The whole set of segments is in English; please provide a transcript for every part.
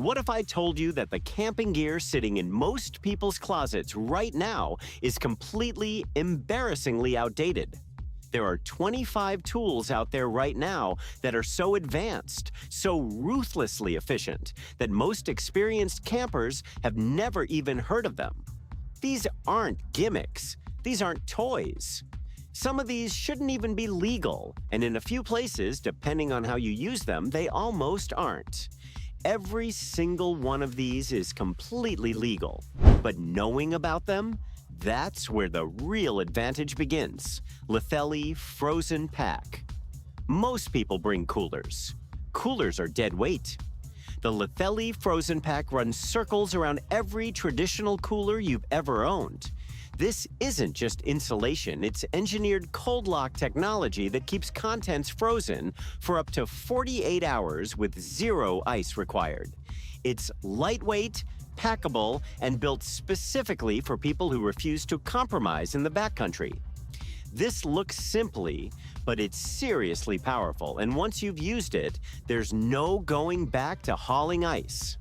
What if I told you that the camping gear sitting in most people's closets right now is completely, embarrassingly outdated? There are 25 tools out there right now that are so advanced, so ruthlessly efficient, that most experienced campers have never even heard of them. These aren't gimmicks. These aren't toys. Some of these shouldn't even be legal, and in a few places, depending on how you use them, they almost aren't. Every single one of these is completely legal, but knowing about them, that's where the real advantage begins. Litheli Frozen Pack. Most people bring coolers. Coolers are dead weight. The Litheli Frozen Pack runs circles around every traditional cooler you've ever owned. This isn't just insulation, it's engineered cold lock technology that keeps contents frozen for up to 48 hours with zero ice required. It's lightweight, packable, and built specifically for people who refuse to compromise in the backcountry. This looks simply, but it's seriously powerful, and once you've used it, there's no going back to hauling ice.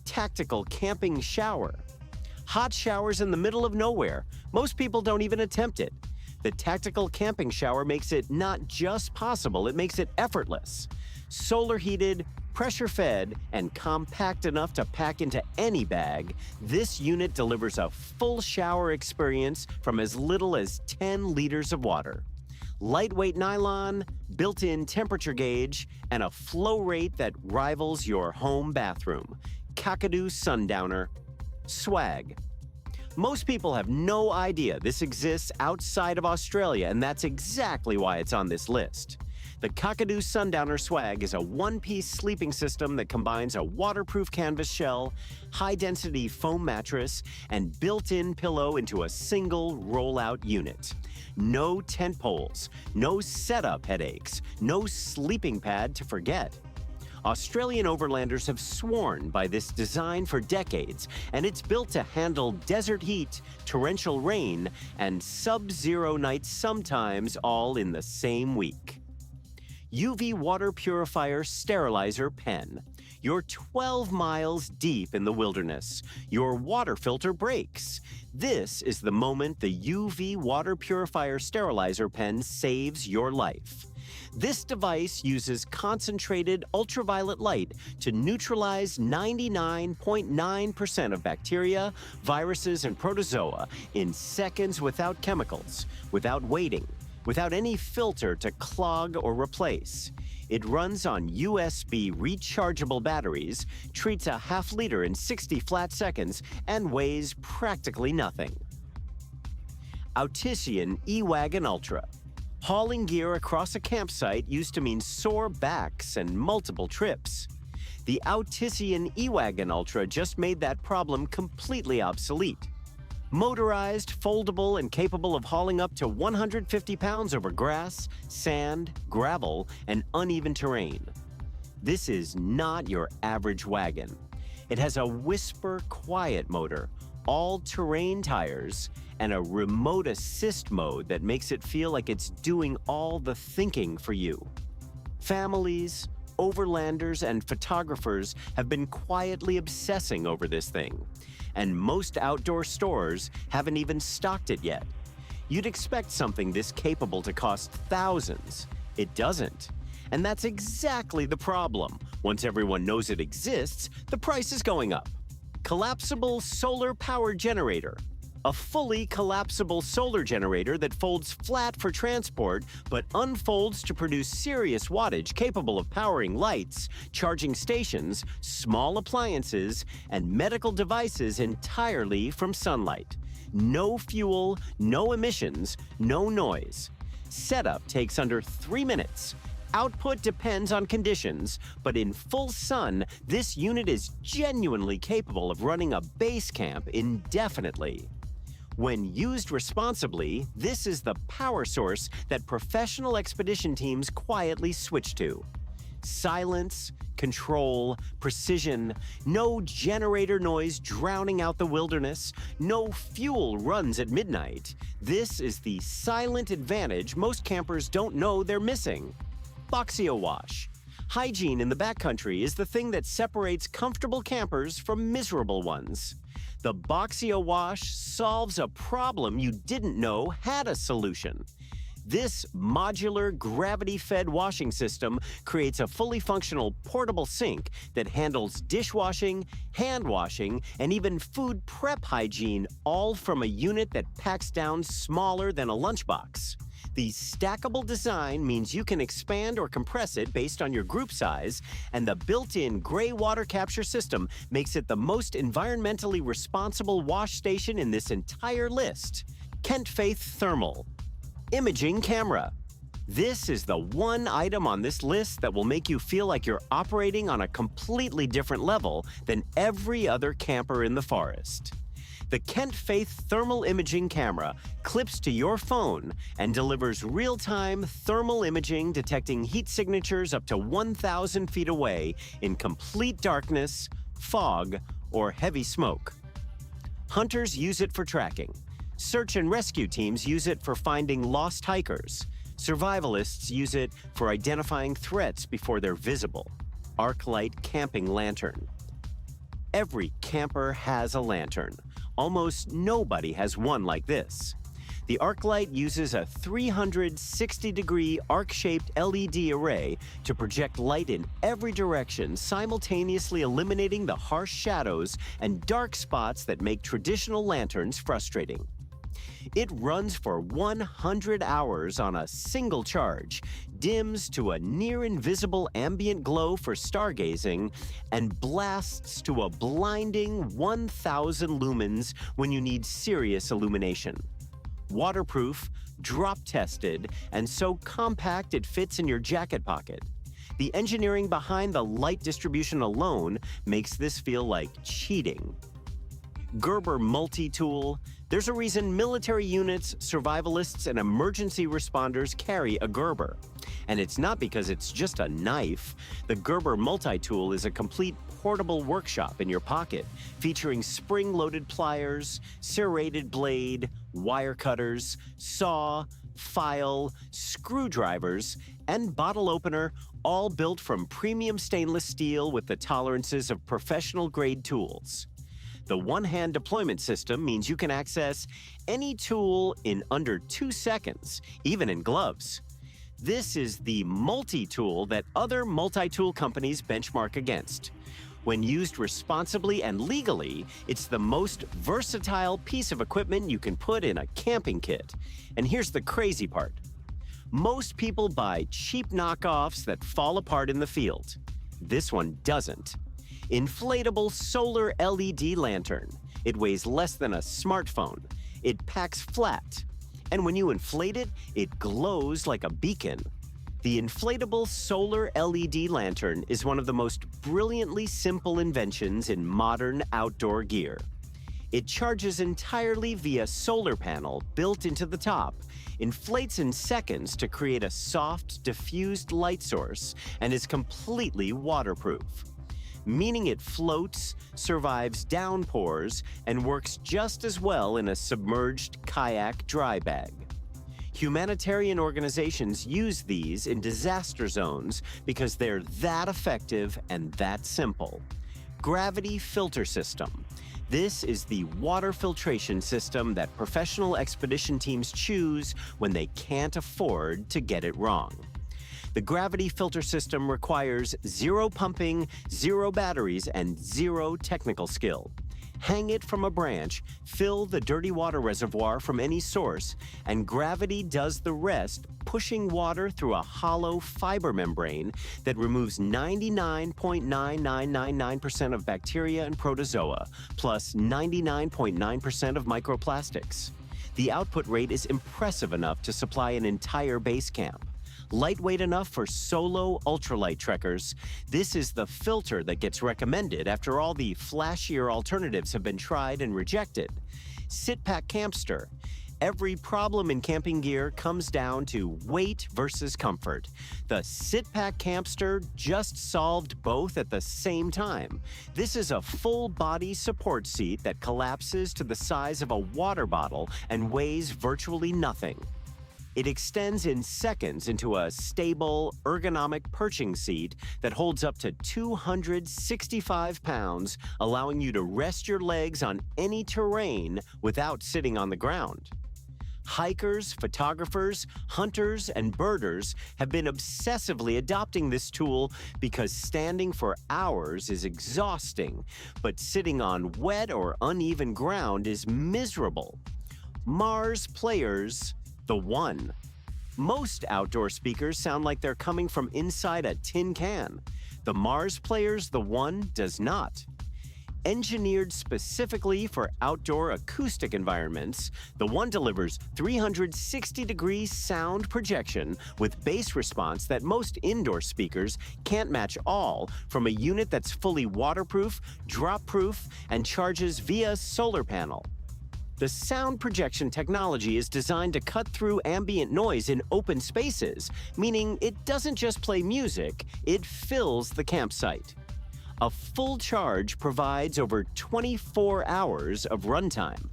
Tactical camping shower. Hot showers in the middle of nowhere. Most people don't even attempt it. The tactical camping shower makes it not just possible, it makes it effortless. Solar heated, pressure fed, and compact enough to pack into any bag, this unit delivers a full shower experience from as little as 10 liters of water. Lightweight nylon, built-in temperature gauge, and a flow rate that rivals your home bathroom. Kakadu Sundowner. Swag. Most people have no idea this exists outside of Australia, and that's exactly why it's on this list. The Kakadu Sundowner Swag is a one-piece sleeping system that combines a waterproof canvas shell, high-density foam mattress, and built-in pillow into a single roll-out unit. No tent poles, no setup headaches, no sleeping pad to forget. Australian overlanders have sworn by this design for decades, and it's built to handle desert heat, torrential rain, and sub-zero nights sometimes all in the same week. UV Water Purifier Sterilizer Pen. You're 12 miles deep in the wilderness. Your water filter breaks. This is the moment the UV Water Purifier Sterilizer Pen saves your life. This device uses concentrated ultraviolet light to neutralize 99.9% of bacteria, viruses, and protozoa in seconds without chemicals, without waiting, without any filter to clog or replace. It runs on USB rechargeable batteries, treats a half liter in 60 flat seconds, and weighs practically nothing. Outisian E-Wagon Ultra. Hauling gear across a campsite used to mean sore backs and multiple trips. The Outisian E-Wagon Ultra just made that problem completely obsolete. Motorized, foldable, and capable of hauling up to 150 pounds over grass, sand, gravel, and uneven terrain. This is not your average wagon. It has a whisper quiet motor, all-terrain tires, and a remote assist mode that makes it feel like it's doing all the thinking for you. Families, overlanders, and photographers have been quietly obsessing over this thing, and most outdoor stores haven't even stocked it yet. You'd expect something this capable to cost thousands. It doesn't. And that's exactly the problem. Once everyone knows it exists, the price is going up. Collapsible Solar Power Generator. A fully collapsible solar generator that folds flat for transport but unfolds to produce serious wattage capable of powering lights, charging stations, small appliances, and medical devices entirely from sunlight. No fuel, no emissions, no noise. Setup takes under 3 minutes. Output depends on conditions, but in full sun, this unit is genuinely capable of running a base camp indefinitely. When used responsibly, this is the power source that professional expedition teams quietly switch to. Silence, control, precision, no generator noise drowning out the wilderness, no fuel runs at midnight. This is the silent advantage most campers don't know they're missing. Boxio Wash. Hygiene in the backcountry is the thing that separates comfortable campers from miserable ones. The Boxio wash solves a problem you didn't know had a solution. This modular, gravity-fed washing system creates a fully functional portable sink that handles dishwashing, hand washing, and even food prep hygiene, all from a unit that packs down smaller than a lunchbox. The stackable design means you can expand or compress it based on your group size, and the built-in gray water capture system makes it the most environmentally responsible wash station in this entire list. Kentfaith Thermal Imaging Camera. This is the one item on this list that will make you feel like you're operating on a completely different level than every other camper in the forest. The Kentfaith Thermal Imaging Camera clips to your phone and delivers real-time thermal imaging detecting heat signatures up to 1,000 feet away in complete darkness, fog, or heavy smoke. Hunters use it for tracking. Search and rescue teams use it for finding lost hikers. Survivalists use it for identifying threats before they're visible. Arclight Camping Lantern. Every camper has a lantern. Almost nobody has one like this. The Arclight uses a 360-degree arc-shaped LED array to project light in every direction, simultaneously eliminating the harsh shadows and dark spots that make traditional lanterns frustrating. It runs for 100 hours on a single charge, dims to a near-invisible ambient glow for stargazing, and blasts to a blinding 1,000 lumens when you need serious illumination. Waterproof, drop-tested, and so compact it fits in your jacket pocket. The engineering behind the light distribution alone makes this feel like cheating. Gerber multi-tool. There's a reason military units, survivalists, and emergency responders carry a Gerber. And it's not because it's just a knife. The Gerber multi-tool is a complete portable workshop in your pocket, featuring spring-loaded pliers, serrated blade, wire cutters, saw, file, screwdrivers, and bottle opener, all built from premium stainless steel with the tolerances of professional-grade tools. The one-hand deployment system means you can access any tool in under 2 seconds, even in gloves. This is the multi-tool that other multi-tool companies benchmark against. When used responsibly and legally, it's the most versatile piece of equipment you can put in a camping kit. And here's the crazy part. Most people buy cheap knockoffs that fall apart in the field. This one doesn't. Inflatable solar LED lantern. It weighs less than a smartphone. It packs flat. And when you inflate it, it glows like a beacon. The inflatable solar LED lantern is one of the most brilliantly simple inventions in modern outdoor gear. It charges entirely via solar panel built into the top, inflates in seconds to create a soft, diffused light source, and is completely waterproof, meaning it floats, survives downpours, and works just as well in a submerged kayak dry bag. Humanitarian organizations use these in disaster zones because they're that effective and that simple. Gravity filter system. This is the water filtration system that professional expedition teams choose when they can't afford to get it wrong. The gravity filter system requires zero pumping, zero batteries, and zero technical skill. Hang it from a branch, fill the dirty water reservoir from any source, and gravity does the rest, pushing water through a hollow fiber membrane that removes 99.9999% of bacteria and protozoa, plus 99.9% of microplastics. The output rate is impressive enough to supply an entire base camp. Lightweight enough for solo ultralight trekkers, this is the filter that gets recommended after all the flashier alternatives have been tried and rejected. Sitpack Campster. Every problem in camping gear comes down to weight versus comfort. The Sitpack Campster just solved both at the same time. This is a full-body support seat that collapses to the size of a water bottle and weighs virtually nothing. It extends in seconds into a stable, ergonomic perching seat that holds up to 265 pounds, allowing you to rest your legs on any terrain without sitting on the ground. Hikers, photographers, hunters, and birders have been obsessively adopting this tool because standing for hours is exhausting, but sitting on wet or uneven ground is miserable. Mars Players, the One. Most outdoor speakers sound like they're coming from inside a tin can. The Mars Players, the One, does not. Engineered specifically for outdoor acoustic environments, the One delivers 360-degree sound projection with bass response that most indoor speakers can't match, all from a unit that's fully waterproof, drop-proof, and charges via solar panel. The sound projection technology is designed to cut through ambient noise in open spaces, meaning it doesn't just play music, it fills the campsite. A full charge provides over 24 hours of runtime.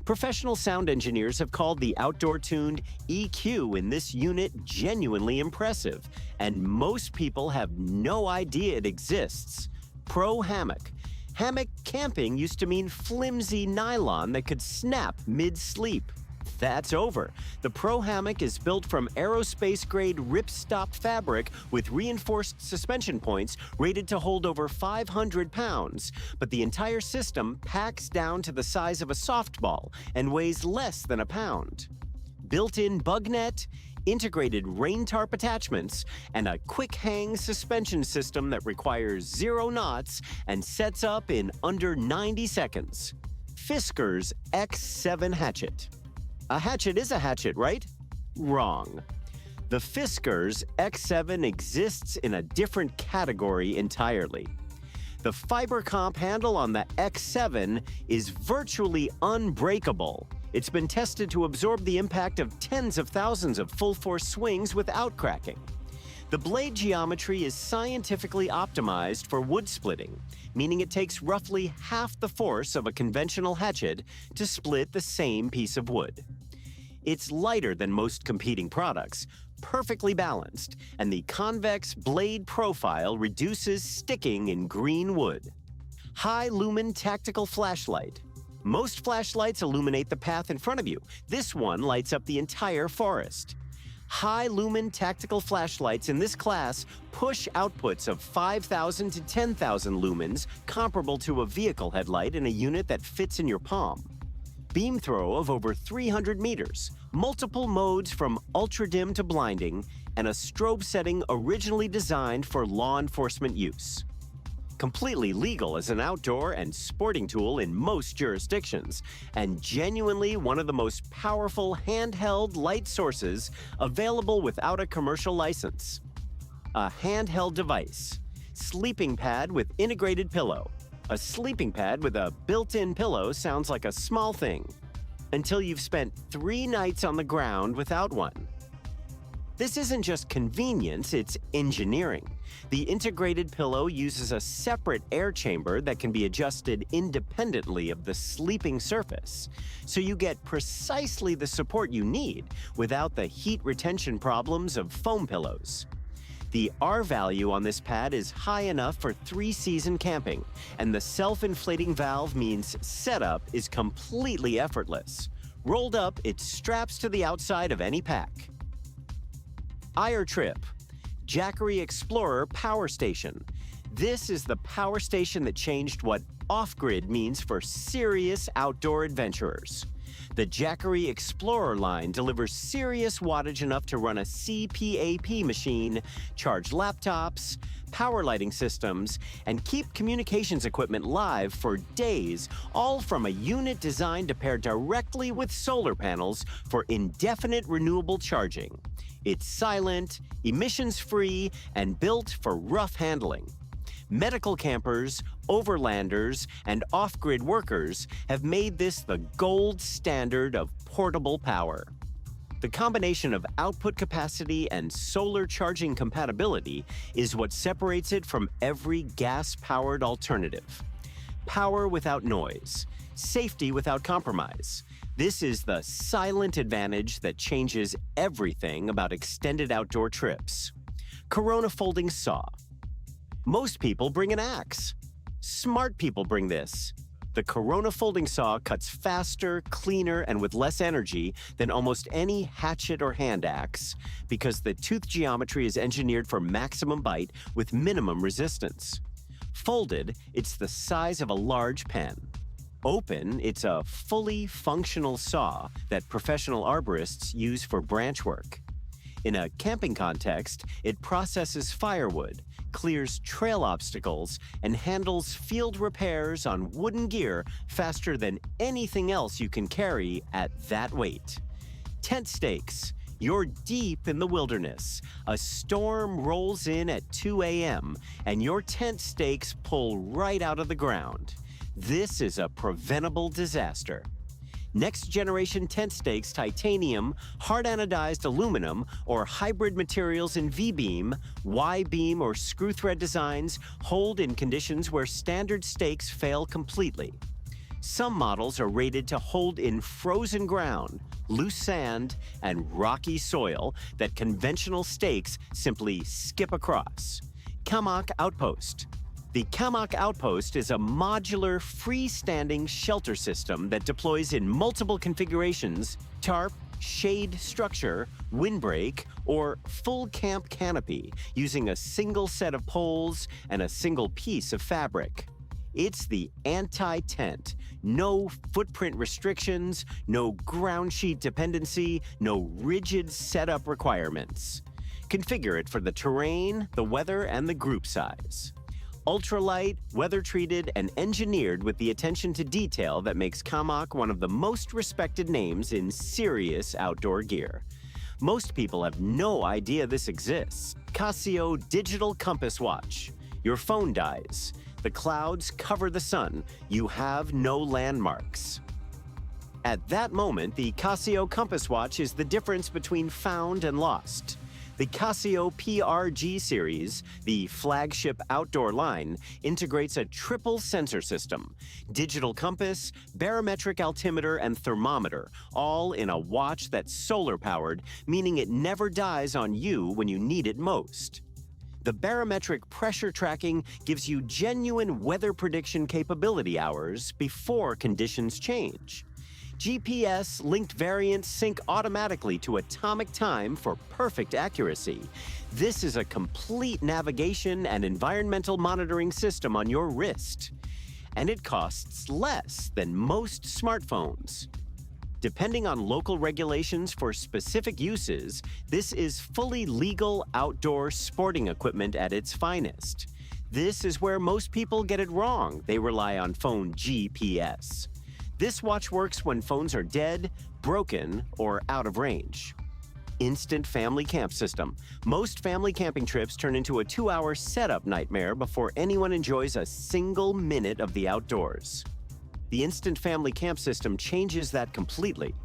Professional sound engineers have called the outdoor-tuned EQ in this unit genuinely impressive, and most people have no idea it exists. Pro Hammock. Hammock camping used to mean flimsy nylon that could snap mid-sleep. That's over. The Pro Hammock is built from aerospace-grade ripstop fabric with reinforced suspension points rated to hold over 500 pounds, but the entire system packs down to the size of a softball and weighs less than a pound. Built-in bug net, integrated rain tarp attachments, and a quick-hang suspension system that requires 0 knots and sets up in under 90 seconds. Fiskars X7 Hatchet. A hatchet is a hatchet, right? Wrong. The Fiskars X7 exists in a different category entirely. The fiber comp handle on the X7 is virtually unbreakable. It's been tested to absorb the impact of tens of thousands of full-force swings without cracking. The blade geometry is scientifically optimized for wood splitting, meaning it takes roughly half the force of a conventional hatchet to split the same piece of wood. It's lighter than most competing products, perfectly balanced, and the convex blade profile reduces sticking in green wood. High-Lumen Tactical Flashlight. Most flashlights illuminate the path in front of you. This one lights up the entire forest. High-Lumen Tactical Flashlights in this class push outputs of 5,000 to 10,000 lumens, comparable to a vehicle headlight in a unit that fits in your palm. Beam throw of over 300 meters, multiple modes from ultra-dim to blinding, and a strobe setting originally designed for law enforcement use. Completely legal as an outdoor and sporting tool in most jurisdictions, and genuinely one of the most powerful handheld light sources available without a commercial license. A handheld device. Sleeping pad with integrated pillow. A sleeping pad with a built-in pillow sounds like a small thing, until you've spent 3 nights on the ground without one. This isn't just convenience, it's engineering. The integrated pillow uses a separate air chamber that can be adjusted independently of the sleeping surface, so you get precisely the support you need without the heat retention problems of foam pillows. The R value on this pad is high enough for 3-season camping, and the self-inflating valve means setup is completely effortless. Rolled up, it straps to the outside of any pack. Trip. Jackery Explorer Power Station. This is the power station that changed what off-grid means for serious outdoor adventurers. The Jackery Explorer line delivers serious wattage enough to run a CPAP machine, charge laptops, power lighting systems, and keep communications equipment live for days, all from a unit designed to pair directly with solar panels for indefinite renewable charging. It's silent, emissions-free, and built for rough handling. Medical campers, overlanders, and off-grid workers have made this the gold standard of portable power. The combination of output capacity and solar charging compatibility is what separates it from every gas-powered alternative. Power without noise, safety without compromise. This is the silent advantage that changes everything about extended outdoor trips. Corona folding saw. Most people bring an axe. Smart people bring this. The Corona folding saw cuts faster, cleaner, and with less energy than almost any hatchet or hand axe because the tooth geometry is engineered for maximum bite with minimum resistance. Folded, it's the size of a large pen. Open, it's a fully functional saw that professional arborists use for branch work. In a camping context, it processes firewood, clears trail obstacles, and handles field repairs on wooden gear faster than anything else you can carry at that weight. Tent stakes. You're deep in the wilderness. A storm rolls in at 2 a.m., and your tent stakes pull right out of the ground. This is a preventable disaster. Next-generation tent stakes titanium, hard anodized aluminum, or hybrid materials in V-beam, Y-beam, or screw thread designs hold in conditions where standard stakes fail completely. Some models are rated to hold in frozen ground, loose sand, and rocky soil that conventional stakes simply skip across. Kammok Outpost. The Kammok Outpost is a modular, freestanding shelter system that deploys in multiple configurations: tarp, shade structure, windbreak, or full camp canopy using a single set of poles and a single piece of fabric. It's the anti-tent. No footprint restrictions, no ground sheet dependency, no rigid setup requirements. Configure it for the terrain, the weather, and the group size. Ultralight, weather-treated, and engineered with the attention to detail that makes Kammok one of the most respected names in serious outdoor gear. Most people have no idea this exists. Casio Digital Compass Watch. Your phone dies. The clouds cover the sun. You have no landmarks. At that moment, the Casio Compass Watch is the difference between found and lost. The Casio PRG series, the flagship outdoor line, integrates a triple sensor system: digital compass, barometric altimeter, and thermometer, all in a watch that's solar-powered, meaning it never dies on you when you need it most. The barometric pressure tracking gives you genuine weather prediction capability hours before conditions change. GPS-linked variants sync automatically to atomic time for perfect accuracy. This is a complete navigation and environmental monitoring system on your wrist. And it costs less than most smartphones. Depending on local regulations for specific uses, this is fully legal outdoor sporting equipment at its finest. This is where most people get it wrong. They rely on phone GPS. This watch works when phones are dead, broken, or out of range. Instant Family Camp System. Most family camping trips turn into a 2-hour setup nightmare before anyone enjoys a single minute of the outdoors. The Instant Family Camp System changes that completely.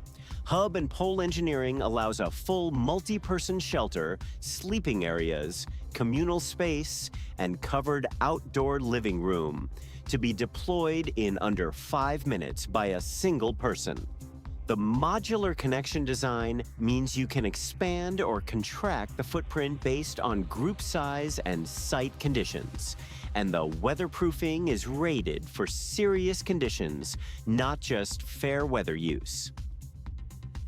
Hub and pole engineering allows a full multi-person shelter, sleeping areas, communal space, and covered outdoor living room to be deployed in under 5 minutes by a single person. The modular connection design means you can expand or contract the footprint based on group size and site conditions. And the weatherproofing is rated for serious conditions, not just fair weather use.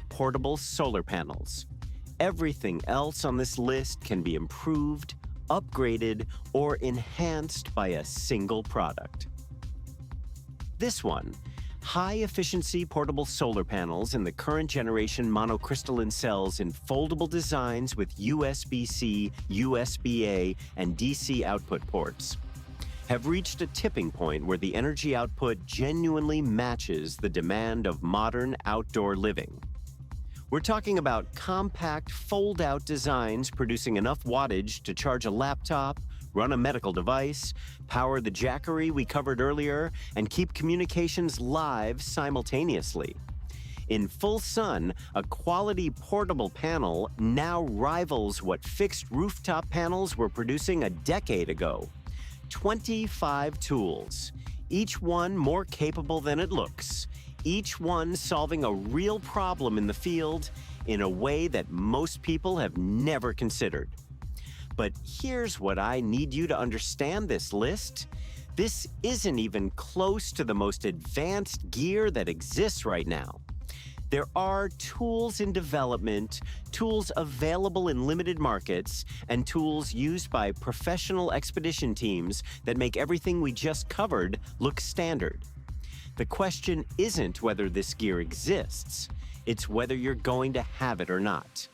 Portable solar panels. Everything else on this list can be improved, upgraded, or enhanced by a single product. This one, high-efficiency portable solar panels in the current generation monocrystalline cells in foldable designs with USB-C, USB-A, and DC output ports, have reached a tipping point where the energy output genuinely matches the demand of modern outdoor living. We're talking about compact, fold-out designs producing enough wattage to charge a laptop, run a medical device, power the Jackery we covered earlier, and keep communications live simultaneously. In full sun, a quality portable panel now rivals what fixed rooftop panels were producing a decade ago. 25 tools, each one more capable than it looks. each one solving a real problem in the field in a way that most people have never considered. But here's what I need you to understand this list. This isn't even close to the most advanced gear that exists right now. There are tools in development, tools available in limited markets, and tools used by professional expedition teams that make everything we just covered look standard. The question isn't whether this gear exists, it's whether you're going to have it or not.